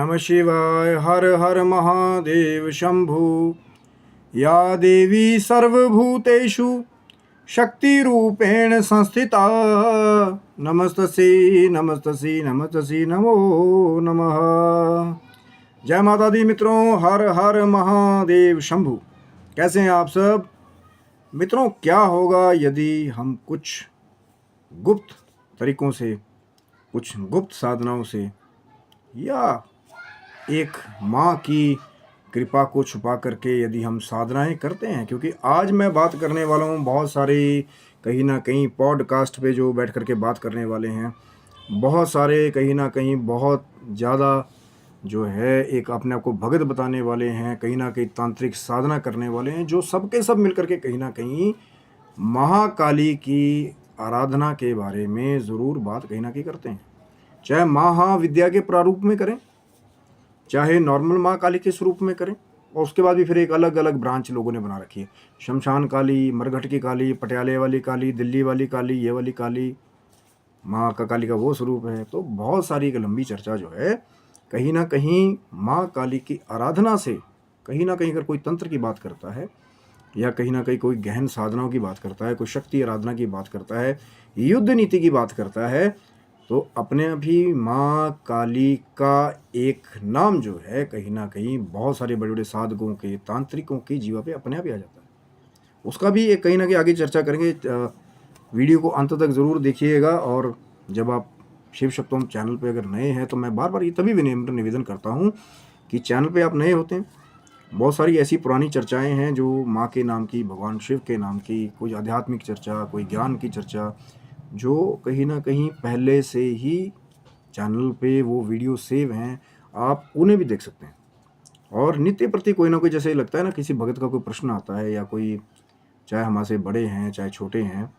नमः शिवाय। हर हर महादेव शंभु। या देवी सर्वभूतेषु शक्तिरूपेण संस्थिता नमस्तस्यै नमस्तस्यै नमस्तस्यै नमो नमः। जय माता दी मित्रों। हर हर महादेव शंभु। कैसे हैं आप सब मित्रों? क्या होगा यदि हम कुछ गुप्त तरीकों से, कुछ गुप्त साधनाओं से, या एक माँ की कृपा को छुपा करके यदि हम साधनाएं करते हैं? क्योंकि आज मैं बात करने वाला हूँ, बहुत सारे कहीं ना कहीं पॉडकास्ट पे जो बैठ करके बात करने वाले हैं, बहुत सारे कहीं ना कहीं बहुत ज़्यादा जो है एक अपने आप को भगत बताने वाले हैं, कहीं ना कहीं तांत्रिक साधना करने वाले हैं, जो सबके सब मिल करके कहीं ना कहीं महाकाली की आराधना के बारे में ज़रूर बात कहीं ना कहीं करते हैं। चाहे महाविद्या के प्रारूप में करें, चाहे नॉर्मल माँ काली के स्वरूप में करें, और उसके बाद भी फिर एक अलग अलग ब्रांच लोगों ने बना रखी है। शमशान काली, मरघट की काली, पटियाले वाली काली, दिल्ली वाली काली, ये वाली काली, माँ का काली का वो स्वरूप है। तो बहुत सारी एक लंबी चर्चा जो है कहीं ना कहीं माँ काली की आराधना से, कहीं ना कहीं अगर कोई तंत्र की बात करता है, या कहीं ना कहीं कोई गहन साधनाओं की बात करता है, कोई शक्ति आराधना की बात करता है, युद्ध नीति की बात करता है, तो अपने अभी माँ काली का एक नाम जो है कहीं ना कहीं बहुत सारे बड़े बड़े साधकों के, तांत्रिकों की जीवा पे अपने आप ही आ जाता है। उसका भी एक कहीं ना कहीं आगे चर्चा करेंगे। वीडियो को अंत तक ज़रूर देखिएगा। और जब आप शिव सप्तम चैनल पे अगर नए हैं तो मैं बार बार ये तभी विनम्र निवेदन करता हूँ कि चैनल पे आप नए होते हैं, बहुत सारी ऐसी पुरानी चर्चाएं हैं जो माँ के नाम की, भगवान शिव के नाम की, कोई आध्यात्मिक चर्चा, कोई ज्ञान की चर्चा, जो कहीं ना कहीं पहले से ही चैनल पे वो वीडियो सेव हैं, आप उन्हें भी देख सकते हैं। और नित्य प्रति कोई ना कोई, जैसे लगता है ना, किसी भगत का कोई प्रश्न आता है, या कोई चाहे हमारे बड़े हैं चाहे छोटे हैं,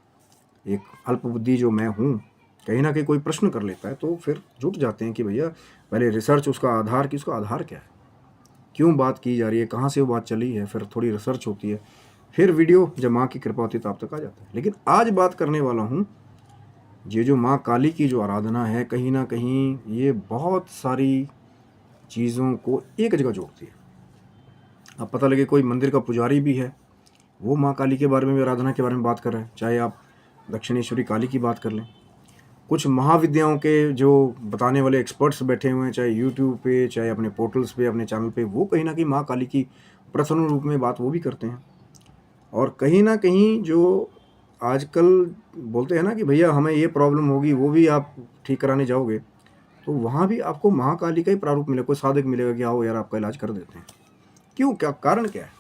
एक अल्प बुद्धि जो मैं हूँ, कहीं ना कहीं कोई प्रश्न कर लेता है, तो फिर जुट जाते हैं कि भैया पहले रिसर्च, उसका आधार कि उसका आधार क्या है, क्यों बात की जा रही है, कहाँ से वो बात चली है, फिर थोड़ी रिसर्च होती है, फिर वीडियो जब माँ की कृपा होती है तो आप तक आ जाता है। लेकिन आज बात करने वाला हूँ, ये जो माँ काली की जो आराधना है, कहीं ना कहीं ये बहुत सारी चीज़ों को एक जगह जोड़ती है। अब पता लगे कोई मंदिर का पुजारी भी है, वो माँ काली के बारे में, आराधना के बारे में बात कर रहे हैं। चाहे आप दक्षिणेश्वरी काली की बात कर लें, कुछ महाविद्याओं के जो बताने वाले एक्सपर्ट्स बैठे हुए हैं, चाहे यूट्यूब पे, चाहे अपने पोर्टल्स पे, अपने चैनल पे, वो कहीं ना कहीं माँ काली की प्रसन्न रूप में बात वो भी करते हैं। और कहीं ना कहीं जो आजकल बोलते हैं ना कि भैया हमें ये प्रॉब्लम होगी, वो भी आप ठीक कराने जाओगे तो वहाँ भी आपको महाकाली का ही प्रारूप मिलेगा, कोई साधक मिलेगा कि आओ यार आपका इलाज कर देते हैं। क्यों, क्या कारण क्या है?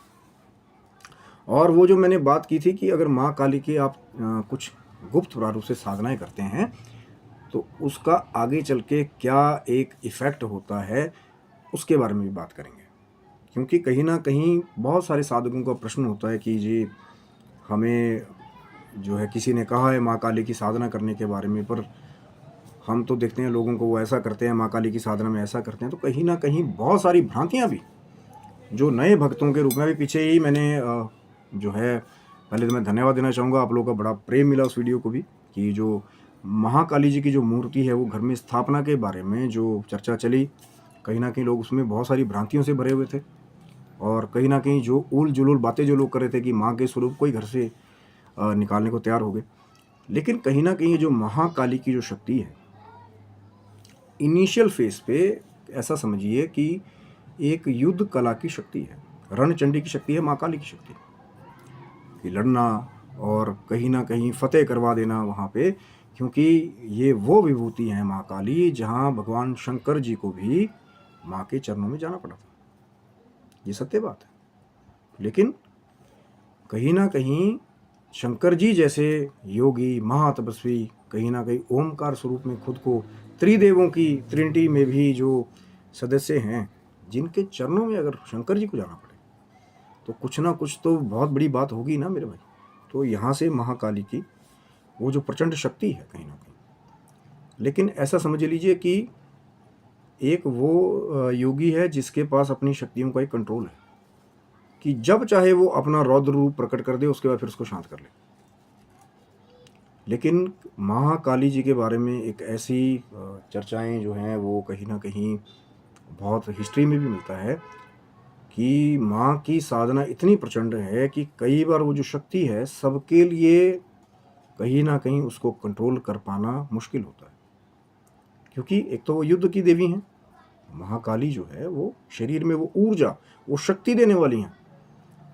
और वो जो मैंने बात की थी कि अगर माँ काली की आप कुछ गुप्त प्रारूप से साधनाएं करते हैं तो उसका आगे चल के क्या एक इफ़ेक्ट होता है, उसके बारे में भी बात करेंगे। क्योंकि कहीं ना कहीं बहुत सारे साधकों का प्रश्न होता है कि जी हमें जो है किसी ने कहा है माँ काली की साधना करने के बारे में, पर हम तो देखते हैं लोगों को वो ऐसा करते हैं, माँ काली की साधना में ऐसा करते हैं। तो कहीं ना कहीं बहुत सारी भ्रांतियाँ भी, जो नए भक्तों के रूप में भी पीछे ही मैंने जो है, पहले तो मैं धन्यवाद देना चाहूँगा, आप लोगों का बड़ा प्रेम मिला उस वीडियो को भी, कि जो महाकाली जी की जो मूर्ति है वो घर में स्थापना के बारे में जो चर्चा चली, कहीं ना कहीं लोग उसमें बहुत सारी भ्रांतियों से भरे हुए थे। और कहीं ना कहीं जो उल जुलूल बातें जो लोग कर रहे थे कि माँ के स्वरूप को ही घर से निकालने को तैयार हो गए। लेकिन कहीं ना कहीं जो महाकाली की जो शक्ति है, इनिशियल फेज पे ऐसा समझिए कि एक युद्ध कला की शक्ति है, रणचंडी की शक्ति है, माँ काली की शक्ति, कि लड़ना और कहीं ना कहीं फतेह करवा देना वहाँ पे। क्योंकि ये वो विभूति है माँ काली जहाँ भगवान शंकर जी को भी माँ के चरणों में जाना पड़ा था, ये सत्य बात है। लेकिन कहीं ना कहीं शंकर जी जैसे योगी महातपस्वी, कहीं ना कहीं ओमकार स्वरूप में खुद को त्रिदेवों की ट्रिनिटी में भी जो सदस्य हैं, जिनके चरणों में अगर शंकर जी को जाना पड़े तो कुछ ना कुछ तो बहुत बड़ी बात होगी ना मेरे भाई। तो यहाँ से महाकाली की वो जो प्रचंड शक्ति है कहीं ना कहीं। लेकिन ऐसा समझ लीजिए कि एक वो योगी है जिसके पास अपनी शक्तियों का एक कंट्रोल है, कि जब चाहे वो अपना रौद्र रूप प्रकट कर दे, उसके बाद फिर उसको शांत कर ले। लेकिन महाकाली जी के बारे में एक ऐसी चर्चाएं जो हैं वो कहीं ना कहीं बहुत हिस्ट्री में भी मिलता है कि माँ की साधना इतनी प्रचंड है कि कई बार वो जो शक्ति है सबके लिए कहीं ना कहीं उसको कंट्रोल कर पाना मुश्किल होता है, क्योंकि एक तो वो युद्ध की देवी हैं। महाकाली जो है वो शरीर में वो ऊर्जा, वो शक्ति देने वाली हैं,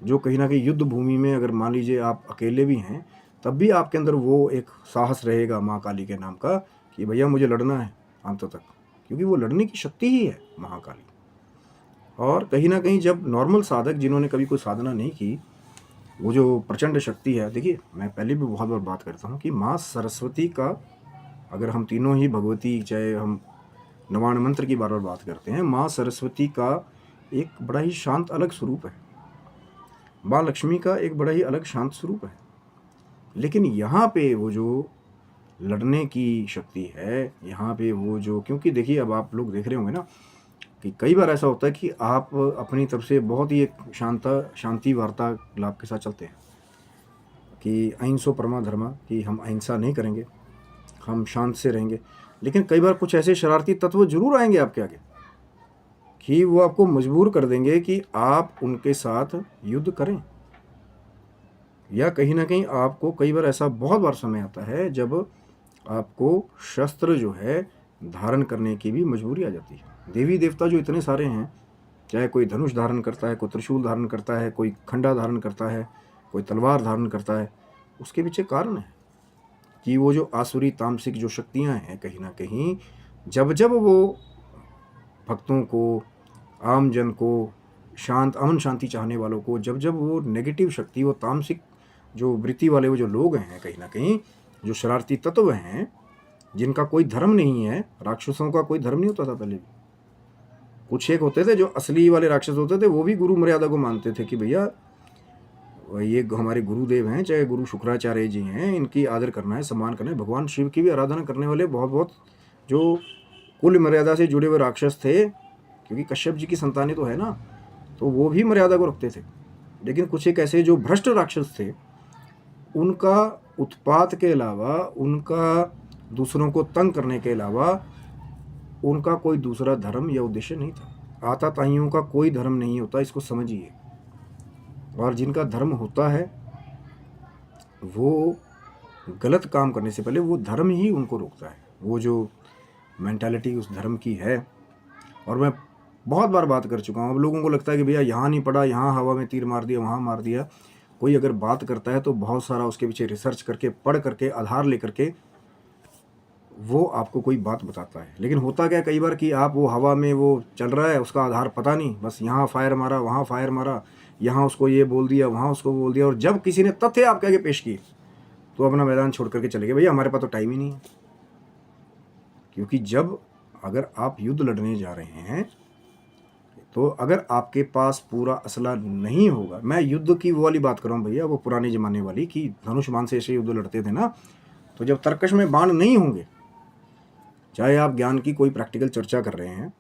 जो कहीं ना कहीं युद्ध भूमि में अगर मान लीजिए आप अकेले भी हैं तब भी आपके अंदर वो एक साहस रहेगा माँ काली के नाम का कि भैया मुझे लड़ना है अंत तक, क्योंकि वो लड़ने की शक्ति ही है महाकाली। और कहीं ना कहीं जब नॉर्मल साधक जिन्होंने कभी कोई साधना नहीं की, वो जो प्रचंड शक्ति है, देखिए मैं पहले भी बहुत बार बात करता हूँ कि माँ सरस्वती का, अगर हम तीनों ही भगवती, चाहे हम नवान मंत्र की बार बार बात करते हैं, माँ सरस्वती का एक बड़ा ही शांत अलग स्वरूप है, माँ लक्ष्मी का एक बड़ा ही अलग शांत स्वरूप है। लेकिन यहाँ पे वो जो लड़ने की शक्ति है, यहाँ पे वो जो, क्योंकि देखिए अब आप लोग देख रहे होंगे ना कि कई बार ऐसा होता है कि आप अपनी तरफ से बहुत ही एक शांति वार्तालाप के साथ चलते हैं कि अहिंसो परमा धर्मा, कि हम अहिंसा नहीं करेंगे, हम शांत से रहेंगे। लेकिन कई बार कुछ ऐसे शरारती तत्व जरूर आएंगे आपके आगे कि वो आपको मजबूर कर देंगे कि आप उनके साथ युद्ध करें, या कहीं ना कहीं आपको, कई बार ऐसा बहुत बार समय आता है जब आपको शस्त्र जो है धारण करने की भी मजबूरी आ जाती है। देवी देवता जो इतने सारे हैं, चाहे कोई धनुष धारण करता है, कोई त्रिशूल धारण करता है, कोई खंडा धारण करता है, कोई तलवार धारण करता है, उसके पीछे कारण है कि वो जो आसुरी तामसिक जो शक्तियां हैं, कहीं ना कहीं जब जब वो भक्तों को, आम जन को, शांत अमन शांति चाहने वालों को, जब जब वो नेगेटिव शक्ति, वो तामसिक जो वृत्ति वाले वो जो लोग हैं, कहीं ना कहीं जो शरारती तत्व हैं, जिनका कोई धर्म नहीं है, राक्षसों का कोई धर्म नहीं होता था पहले भी। कुछ एक होते थे जो असली वाले राक्षस होते थे, वो भी गुरु मर्यादा को मानते थे कि भैया ये हमारे गुरुदेव हैं, चाहे गुरु शुक्राचार्य जी हैं, इनकी आदर करना है, सम्मान करना है। भगवान शिव की भी आराधना करने वाले बहुत बहुत जो कुल मर्यादा से जुड़े हुए राक्षस थे, क्योंकि कश्यप जी की संतानें तो है ना, तो वो भी मर्यादा को रखते थे। लेकिन कुछ एक ऐसे जो भ्रष्ट राक्षस थे, उनका उत्पात के अलावा, उनका दूसरों को तंग करने के अलावा उनका कोई दूसरा धर्म या उद्देश्य नहीं था। आताताइयों का कोई धर्म नहीं होता, इसको समझिए। और जिनका धर्म होता है वो गलत काम करने से पहले वो धर्म ही उनको रोकता है, वो जो मेंटालिटी उस धर्म की है। और मैं बहुत बार बात कर चुका हूँ। अब लोगों को लगता है कि भैया यहाँ नहीं पड़ा, यहाँ हवा में तीर मार दिया, वहाँ मार दिया। कोई अगर बात करता है तो बहुत सारा उसके पीछे रिसर्च करके, पढ़ करके, आधार लेकर के वो आपको कोई बात बताता है। लेकिन होता क्या कई बार कि आप वो हवा में वो चल रहा है, उसका आधार पता नहीं, बस यहाँ फायर मारा, वहाँ फायर मारा, यहाँ उसको ये बोल दिया, वहाँ उसको बोल दिया, और जब किसी ने तथ्य आपके आगे पेश किए तो अपना मैदान छोड़ करके चले गए, भैया हमारे पास तो टाइम ही नहीं है। क्योंकि जब अगर आप युद्ध लड़ने जा रहे हैं तो अगर आपके पास पूरा असला नहीं होगा, मैं युद्ध की वो वाली बात कर रहा हूँ भैया, वो पुराने ज़माने वाली, कि धनुष बाण से ऐसे युद्ध लड़ते थे ना, तो जब तर्कश में बाण नहीं होंगे, चाहे आप ज्ञान की कोई प्रैक्टिकल चर्चा कर रहे हैं,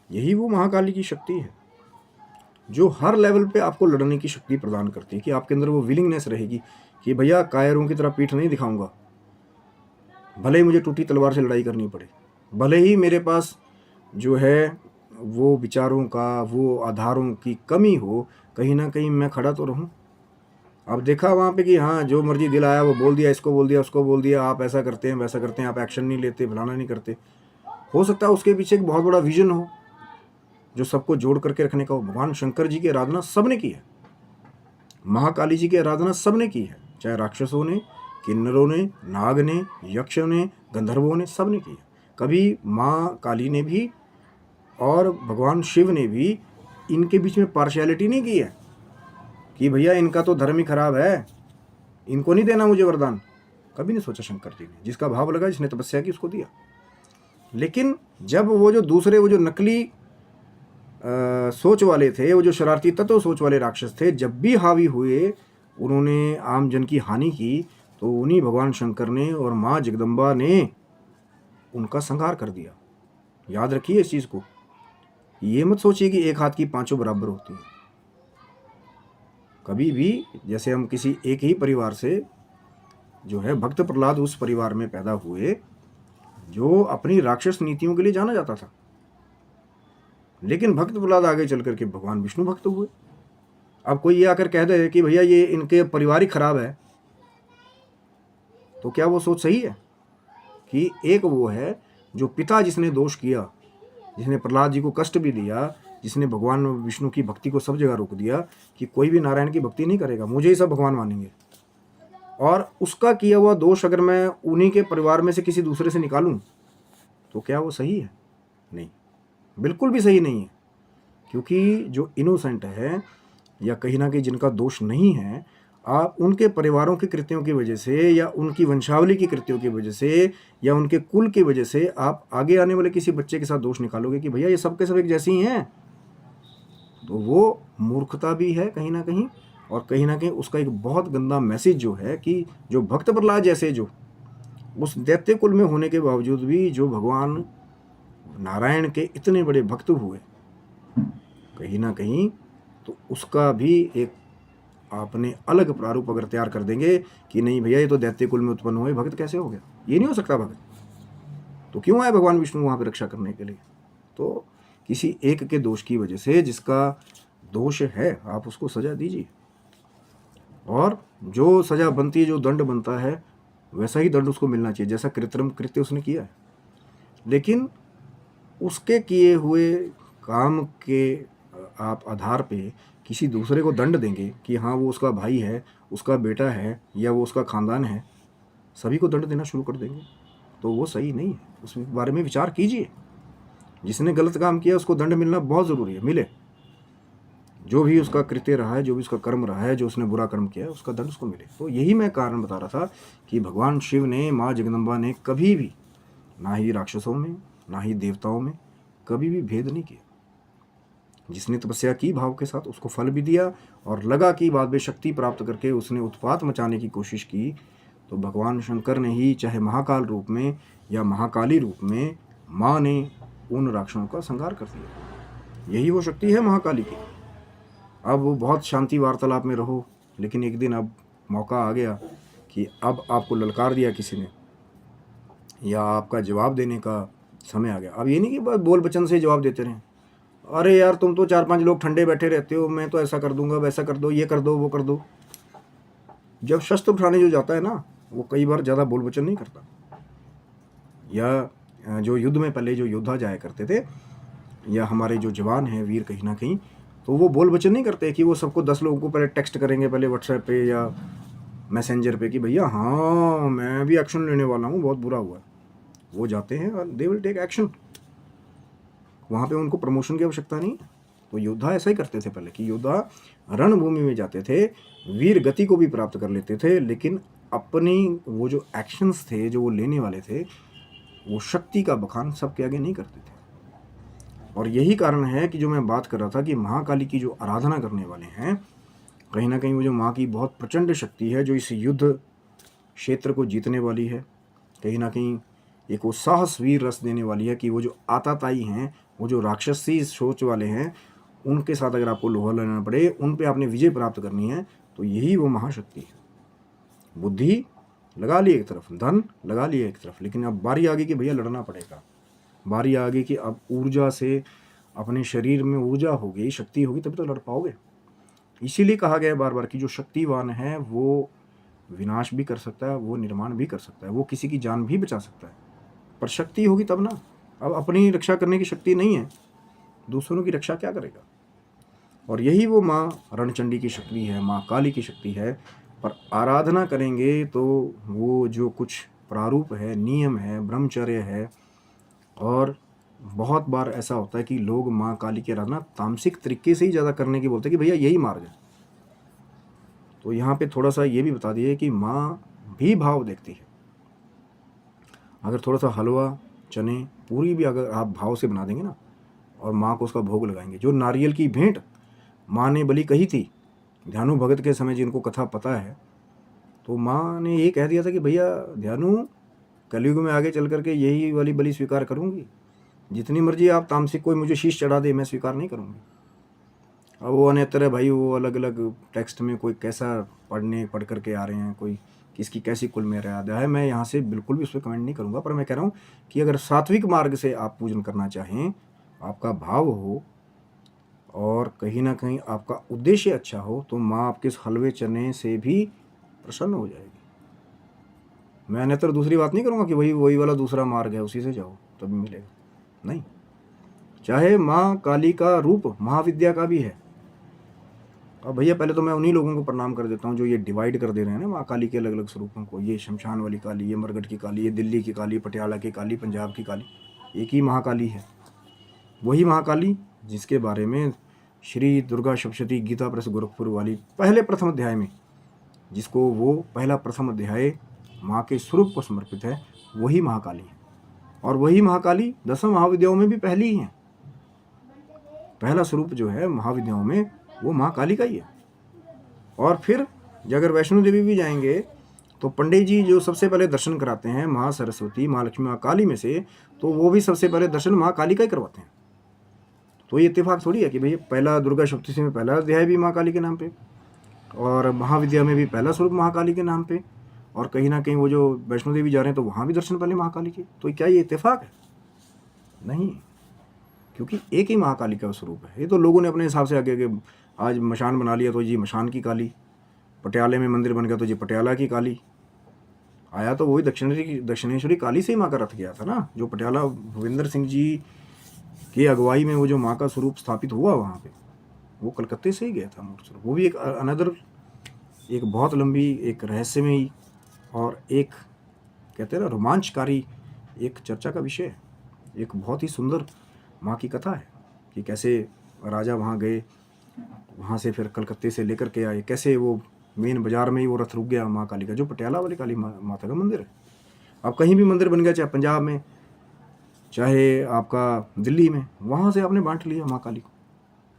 यही वो महाकाली की शक्ति है जो हर लेवल पे आपको लड़ने की शक्ति प्रदान करती है, कि आपके अंदर वो विलिंगनेस रहेगी कि भैया कायरों की तरह पीठ नहीं दिखाऊंगा, भले ही मुझे टूटी तलवार से लड़ाई करनी पड़े, भले ही मेरे पास जो है वो विचारों का, वो आधारों की कमी हो, कहीं ना कहीं मैं खड़ा तो रहूं। अब देखा वहाँ पे कि हाँ जो मर्जी दिल आया वो बोल दिया, इसको बोल दिया, उसको बोल दिया, आप ऐसा करते हैं, वैसा करते हैं, आप एक्शन नहीं लेते, फलाना नहीं करते। हो सकता है उसके पीछे एक बहुत बड़ा विजन हो जो सबको जोड़ करके रखने का हो। भगवान शंकर जी की आराधना सबने की है, महाकाली जी की आराधना सबने की है, चाहे राक्षसों ने, किन्नरों ने, नाग ने, यक्षों ने, गंधर्वों ने, सब ने की है। कभी माँ काली ने भी और भगवान शिव ने भी इनके बीच में पार्शियलिटी नहीं की है कि भैया इनका तो धर्म ही खराब है, इनको नहीं देना मुझे वरदान। कभी नहीं सोचा शंकर जी ने, जिसका भाव लगा, जिसने तपस्या की, उसको दिया। लेकिन जब वो जो दूसरे, वो जो नकली सोच वाले थे, वो जो शरारती तत्व सोच वाले राक्षस थे, जब भी हावी हुए, उन्होंने आम जन की हानि की, तो उन्हीं भगवान शंकर ने और माँ जगदम्बा ने उनका संहार कर दिया। याद रखिए इस चीज़ को, ये मत सोचिए कि एक हाथ की पांचों बराबर होती है। कभी भी, जैसे हम किसी एक ही परिवार से जो है, भक्त प्रहलाद उस परिवार में पैदा हुए जो अपनी राक्षस नीतियों के लिए जाना जाता था, लेकिन भक्त प्रहलाद आगे चल करके भगवान विष्णु भक्त हुए। अब कोई ये आकर कह दे कि भैया ये इनके परिवार ही खराब है, तो क्या वो सोच सही है? कि एक वो है जो पिता जिसने दोष किया, जिसने प्रहलाद जी को कष्ट भी दिया, जिसने भगवान विष्णु की भक्ति को सब जगह रोक दिया कि कोई भी नारायण की भक्ति नहीं करेगा, मुझे ही सब भगवान मानेंगे, और उसका किया हुआ दोष अगर मैं उन्हीं के परिवार में से किसी दूसरे से निकालूं तो क्या वो सही है? नहीं, बिल्कुल भी सही नहीं है। क्योंकि जो इनोसेंट है या कहीं ना कहीं जिनका दोष नहीं है, आप उनके परिवारों के कृत्यों की वजह से या उनकी वंशावली की कृत्यों की वजह से या उनके कुल की वजह से आप आगे आने वाले किसी बच्चे के साथ दोष निकालोगे कि भैया ये सब के सब एक जैसी ही हैं, तो वो मूर्खता भी है कहीं ना कहीं उसका एक बहुत गंदा मैसेज जो है कि जो भक्त प्रहलाद जैसे जो उस दैत्य कुल में होने के बावजूद भी जो भगवान नारायण के इतने बड़े भक्त हुए, कहीं ना कहीं तो उसका भी एक आपने अलग प्रारूप अगर तैयार कर देंगे कि नहीं भैया ये तो दैत्य कुल में उत्पन्न हुए, भक्त कैसे हो गया? ये नहीं हो सकता भक्त। तो क्यों आए भगवान विष्णु वहाँ पे रक्षा करने के लिए? तो किसी एक के दोष की वजह से, जिसका दोष है, आप उसको सजा दीजिए, और जो सजा बनती है, जो दंड बनता है, वैसा ही दंड उसको मिलना चाहिए जैसा कृत्रिम कृत्य उसने किया है। लेकिन उसके किए हुए काम के आप आधार पे किसी दूसरे को दंड देंगे कि हाँ वो उसका भाई है, उसका बेटा है, या वो उसका खानदान है, सभी को दंड देना शुरू कर देंगे, तो वो सही नहीं है। उस बारे में विचार कीजिए। जिसने गलत काम किया उसको दंड मिलना बहुत ज़रूरी है, मिले। जो भी उसका कृत्य रहा है, जो भी उसका कर्म रहा है, जो उसने बुरा कर्म किया है, उसका दंड उसको मिले। तो यही मैं कारण बता रहा था कि भगवान शिव ने, माँ जगदम्बा ने कभी भी, ना ही राक्षसों में ना ही देवताओं में, कभी भी भेद नहीं किया। जिसने तपस्या की भाव के साथ, उसको फल भी दिया, और लगा कि बाद में शक्ति प्राप्त करके उसने उत्पात मचाने की कोशिश की, तो भगवान शंकर ने ही, चाहे महाकाल रूप में या महाकाली रूप में, माँ ने उन राक्षसों का संहार कर दिया। यही वो शक्ति है महाकाली की। अब वो बहुत शांति वार्तालाप में रहो, लेकिन एक दिन अब मौका आ गया कि अब आपको ललकार दिया किसी ने, या आपका जवाब देने का समय आ गया। अब ये नहीं कि बस बोल वचन से जवाब देते रहें, अरे यार तुम तो 4-5 लोग ठंडे बैठे रहते हो, मैं तो ऐसा कर दूंगा, वैसा कर दो, ये कर दो, वो कर दो। जब शस्त्र उठाने जो जाता है ना, वो कई बार ज़्यादा बोल वचन नहीं करता। या जो युद्ध में पहले जो योद्धा जाया करते थे, या हमारे जो जवान हैं वीर, कहीं ना कहीं तो वो बोल वचन नहीं करते कि वो सबको 10 लोगों को पहले टेक्स्ट करेंगे, पहले व्हाट्सएप पे या मैसेंजर पे कि भैया हाँ मैं भी एक्शन लेने वाला हूँ, बहुत बुरा हुआ। वो जाते हैं और दे विल टेक एक्शन। वहाँ पे उनको प्रमोशन की आवश्यकता नहीं। तो योद्धा ऐसा ही करते थे पहले, कि योद्धा रणभूमि में जाते थे, वीर गति को भी प्राप्त कर लेते थे, लेकिन अपनी वो जो एक्शंस थे, जो वो लेने वाले थे, वो शक्ति का बखान सबके आगे नहीं करते थे। और यही कारण है कि जो मैं बात कर रहा था कि महाकाली की जो आराधना करने वाले हैं, कहीं ना कहीं वो जो माँ की बहुत प्रचंड शक्ति है, जो इस युद्ध क्षेत्र को जीतने वाली है, कहीं ना कहीं एक वो साहस वीर रस देने वाली है, कि वो जो आताताई हैं, वो जो राक्षसी सोच वाले हैं, उनके साथ अगर आपको लोहा लेना पड़े, उन पे आपने विजय प्राप्त करनी है, तो यही वो महाशक्ति है। बुद्धि लगा ली एक तरफ, धन लगा लिया एक तरफ, लेकिन अब बारी आ गई कि भैया लड़ना पड़ेगा। बारी आ गई कि अब ऊर्जा से, अपने शरीर में ऊर्जा होगी, शक्ति होगी, तभी तो लड़ पाओगे। इसीलिए कहा गया बार बार कि जो शक्तिवान है वो विनाश भी कर सकता है, वो निर्माण भी कर सकता है, वो किसी की जान भी बचा सकता है, पर शक्ति होगी तब ना। अब अपनी रक्षा करने की शक्ति नहीं है, दूसरों की रक्षा क्या करेगा? और यही वो माँ रणचंडी की शक्ति है, माँ काली की शक्ति है। पर आराधना करेंगे तो वो जो कुछ प्रारूप है, नियम है, ब्रह्मचर्य है, और बहुत बार ऐसा होता है कि लोग माँ काली की आराधना तामसिक तरीके से ही ज़्यादा करने की बोलते हैं कि भैया यही मार्ग है। तो यहाँ पे थोड़ा सा ये भी बता दिए कि माँ भी भाव देखती है। अगर थोड़ा सा हलवा, चने, पूरी भी अगर आप भाव से बना देंगे ना, और माँ को उसका भोग लगाएंगे, जो नारियल की भेंट माँ ने बलि कही थी ध्यानु भगत के समय, जिनको कथा पता है, तो माँ ने ये कह दिया था कि भैया ध्यानु, कलयुग में आगे चल करके यही वाली बलि स्वीकार करूँगी, जितनी मर्जी आप तामसिक कोई मुझे शीश चढ़ा दे, मैं स्वीकार नहीं करूँगी। अब वो अनेतर है भाई, वो अलग अलग टेक्स्ट में कोई कैसा पढ़ करके आ रहे हैं, कोई किसकी कैसी कुल में याद है, मैं यहाँ से बिल्कुल भी उस पर कमेंट नहीं करूँगा। पर मैं कह रहा हूँ कि अगर सात्विक मार्ग से आप पूजन करना चाहें आपका भाव हो और कहीं ना कहीं आपका उद्देश्य अच्छा हो तो माँ आपके इस हलवे चने से भी प्रसन्न हो जाएगी। मैं अन्यत्र दूसरी बात नहीं करूँगा कि वही वही वाला दूसरा मार्ग है उसी से जाओ तभी मिलेगा, नहीं। चाहे माँ काली का रूप महाविद्या का भी है। अब भैया पहले तो मैं उन्हीं लोगों को प्रणाम कर देता हूँ जो ये डिवाइड कर दे रहे हैं ना माँ काली के अलग अलग स्वरूपों को, ये शमशान वाली काली, ये मरगट की काली, ये दिल्ली की काली, पटियाला की काली, पंजाब की काली। एक ही महाकाली है, वही महाकाली जिसके बारे में श्री दुर्गा सप्तशती गीता प्रेस गोरखपुर वाली पहले प्रथम अध्याय में, जिसको वो पहला प्रथम अध्याय माँ के स्वरूप को समर्पित है, वही महाकाली है। और वही महाकाली 10 महाविद्याओं में भी पहली ही है। पहला स्वरूप जो है महाविद्याओं में वो माँ काली का ही है। और फिर अगर वैष्णो देवी भी जाएंगे तो पंडित जी जो सबसे पहले दर्शन कराते हैं माँ सरस्वती, माँ लक्ष्मी, माँ काली में से, तो वो भी सबसे पहले दर्शन माँ काली का ही करवाते हैं। तो ये इत्तेफाक थोड़ी है कि भैया पहला दुर्गा सप्तशती में पहला अध्याय भी माँ काली के नाम पे, और महाविद्या में भी पहला स्वरूप महाकाली के नाम पे, और कहीं ना कहीं वो जो वैष्णो देवी जा रहे हैं तो वहाँ भी दर्शन पहले महाकाली के। तो क्या ये इत्तेफाक है? नहीं, क्योंकि एक ही महाकाली का स्वरूप है। ये तो लोगों ने अपने हिसाब से आगे आगे आज मशान बना लिया तो जी मशान की काली, पटियाले में मंदिर बन गया तो जी पटियाला की काली। आया तो वही दक्षिणेश्वरी काली से ही माँ का रथ गया था ना, जो पटियाला भूपेंद्र सिंह जी की अगुवाई में वो जो माँ का स्वरूप स्थापित हुआ वहाँ पे, वो कलकत्ते से ही गया था मूर्त स्वरूप। वो भी एक अनदर, एक बहुत लंबी, एक रहस्यमयी और एक कहते हैं ना रोमांचकारी एक चर्चा का विषय है। एक बहुत ही सुंदर माँ की कथा है कि कैसे राजा वहाँ गए, वहाँ से फिर कलकत्ते से लेकर के आए, कैसे वो मेन बाजार में ही वो रथ रुक गया माँ काली का, जो पटियाला वाली काली माता का मंदिर है। अब कहीं भी मंदिर बन गया, चाहे पंजाब में, चाहे आपका दिल्ली में, वहाँ से आपने बांट लिया माँ काली को,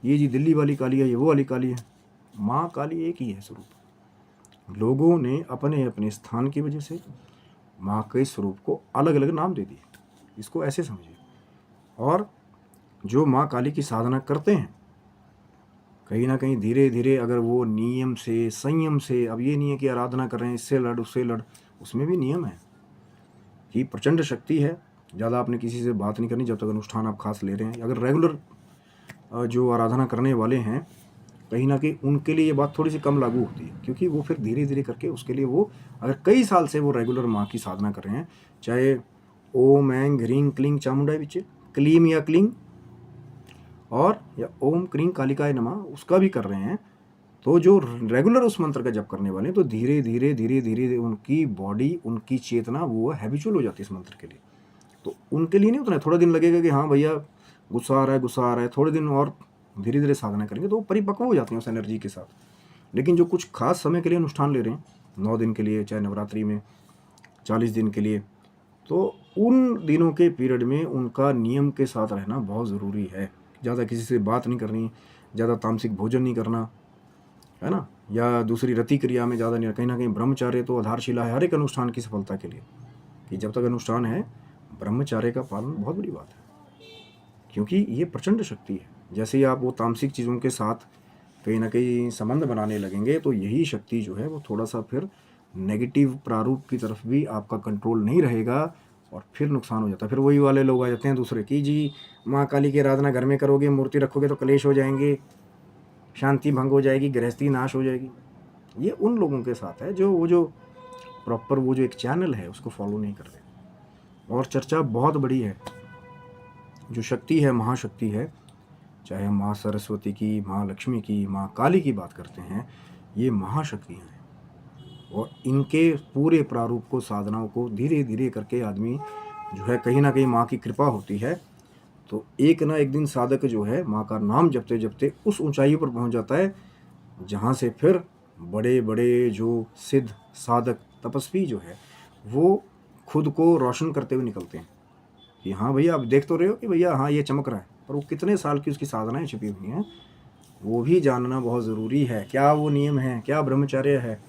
ये जी दिल्ली वाली काली है, ये वो वाली काली है। माँ काली एक ही है स्वरूप। लोगों ने अपने अपने स्थान की वजह से माँ के स्वरूप को अलग अलग नाम दे दिए, इसको ऐसे समझिए। और जो माँ काली की साधना करते हैं, कहीं ना कहीं धीरे धीरे अगर वो नियम से, संयम से, अब ये नहीं है कि आराधना कर रहे हैं इससे लड़ उससे लड़, उसमें भी नियम है कि प्रचंड शक्ति है। ज़्यादा आपने किसी से बात नहीं करनी जब तक अनुष्ठान आप खास ले रहे हैं। अगर रेगुलर जो आराधना करने वाले हैं, कहीं ना कहीं उनके लिए ये बात थोड़ी सी कम लागू होती है, क्योंकि वो फिर धीरे धीरे करके उसके लिए वो अगर कई साल से वो रेगुलर माँ की साधना कर रहे हैं, चाहे ओम ऐं ह्रीं क्लीं चामुंडाय विचे, क्लीम या क्लीं, और या ओम क्रीं कालिकाय नमः, उसका भी कर रहे हैं, तो जो रेगुलर उस मंत्र का जप करने वाले हैं, तो धीरे धीरे धीरे धीरे उनकी बॉडी, उनकी चेतना वो हैबिचुअल हो जाती है इस मंत्र के लिए। तो उनके लिए नहीं उतना, थोड़ा दिन लगेगा कि हाँ भैया गुस्सा आ रहा है, थोड़े दिन और धीरे धीरे साधना करेंगे तो वो परिपक्व हो जाते हैं उस एनर्जी के साथ। लेकिन जो कुछ खास समय के लिए अनुष्ठान ले रहे हैं, 9 दिन के लिए, चाहे नवरात्रि में 40 दिन के लिए, तो उन दिनों के पीरियड में उनका नियम के साथ रहना बहुत ज़रूरी है। ज़्यादा किसी से बात नहीं करनी, ज़्यादा तामसिक भोजन नहीं करना, है ना, या दूसरी रति क्रिया में ज़्यादा नहीं। कहीं ना कहीं ब्रह्मचार्य तो आधारशिला है हर एक अनुष्ठान की सफलता के लिए, कि जब तक अनुष्ठान है ब्रह्मचार्य का पालन बहुत बड़ी बात है, क्योंकि ये प्रचंड शक्ति है। जैसे ही आप वो तामसिक चीज़ों के साथ कहीं ना कहीं संबंध बनाने लगेंगे तो यही शक्ति जो है वो थोड़ा सा फिर नेगेटिव प्रारूप की तरफ भी आपका कंट्रोल नहीं रहेगा और फिर नुकसान हो जाता है। फिर वही वाले लोग आ जाते हैं दूसरे कि जी माँ काली की आराधना घर में करोगे, मूर्ति रखोगे तो कलेश हो जाएंगे, शांति भंग हो जाएगी, गृहस्थी नाश हो जाएगी। ये उन लोगों के साथ है जो प्रॉपर वो जो एक चैनल है उसको फॉलो नहीं करते। और चर्चा बहुत बड़ी है, जो शक्ति है, महाशक्ति है, चाहे हम माँ सरस्वती की, माँ लक्ष्मी की, माँ काली की बात करते हैं, ये महाशक्ति हैं। और इनके पूरे प्रारूप को, साधनाओं को धीरे धीरे करके आदमी जो है, कहीं ना कहीं माँ की कृपा होती है तो एक ना एक दिन साधक जो है माँ का नाम जपते जपते उस ऊंचाई पर पहुंच जाता है जहाँ से फिर बड़े बड़े जो सिद्ध साधक तपस्वी जो है वो खुद को रोशन करते हुए निकलते हैं कि हाँ भैया आप देख तो रहे हो कि भैया हाँ ये चमक रहा है, पर वो कितने साल की उसकी साधनाएं छिपी हुई हैं वो भी जानना बहुत ज़रूरी है। क्या वो नियम है, क्या ब्रह्मचर्य है,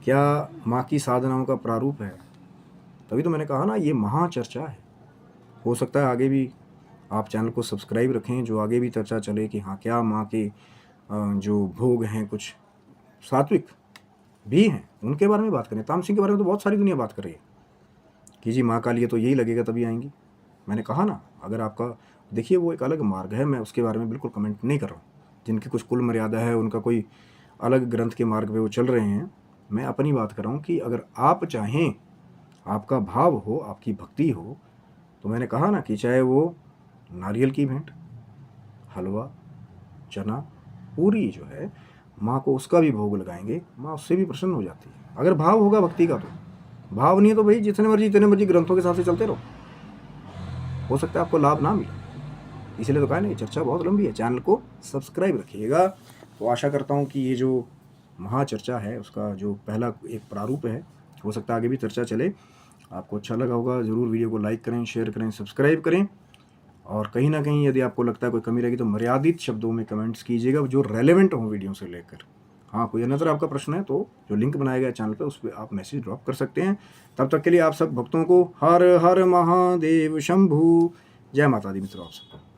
क्या माँ की साधनाओं का प्रारूप है। तभी तो मैंने कहा ना ये महाचर्चा है। हो सकता है आगे भी आप चैनल को सब्सक्राइब रखें, जो आगे भी चर्चा चले कि हाँ क्या माँ के जो भोग हैं कुछ सात्विक भी हैं, उनके बारे में बात करें। तामसिक के बारे में तो बहुत सारी दुनिया बात कर रही है कि जी माँ काली है तो यही लगेगा तभी आएंगी। मैंने कहा ना, अगर आपका देखिए वो एक अलग मार्ग है, मैं उसके बारे में बिल्कुल कमेंट नहीं कर रहा हूँ। जिनकी कुछ कुल मर्यादा है, उनका कोई अलग ग्रंथ के मार्ग पे वो चल रहे हैं। मैं अपनी बात कर रहा हूँ कि अगर आप चाहें, आपका भाव हो, आपकी भक्ति हो, तो मैंने कहा ना कि चाहे वो नारियल की भेंट, हलवा, चना, पूरी जो है माँ को उसका भी भोग लगाएंगे, माँ उससे भी प्रसन्न हो जाती है। अगर भाव होगा भक्ति का, तो भाव नहीं है तो भाई जितने मर्जी ग्रंथों के हिसाब से चलते रहो, हो सकता है आपको लाभ ना मिले। इसलिए तो कहा ना, ये चर्चा बहुत लंबी है, चैनल को सब्सक्राइब रखिएगा। तो आशा करता हूँ कि ये जो महाचर्चा है उसका जो पहला एक प्रारूप है, हो सकता है आगे भी चर्चा चले। आपको अच्छा लगा होगा, ज़रूर वीडियो को लाइक करें, शेयर करें, सब्सक्राइब करें। और कहीं ना कहीं यदि आपको लगता है कोई कमी रहेगी तो मर्यादित शब्दों में कमेंट्स कीजिएगा जो रेलेवेंट हो वीडियो से लेकर। हाँ, कोई अनदर आपका प्रश्न है तो जो लिंक बनाया गया चैनल पे उस पर आप मैसेज ड्रॉप कर सकते हैं। तब तक के लिए आप सब भक्तों को हर हर महादेव शंभू। जय माता दी मित्रों आप सबको।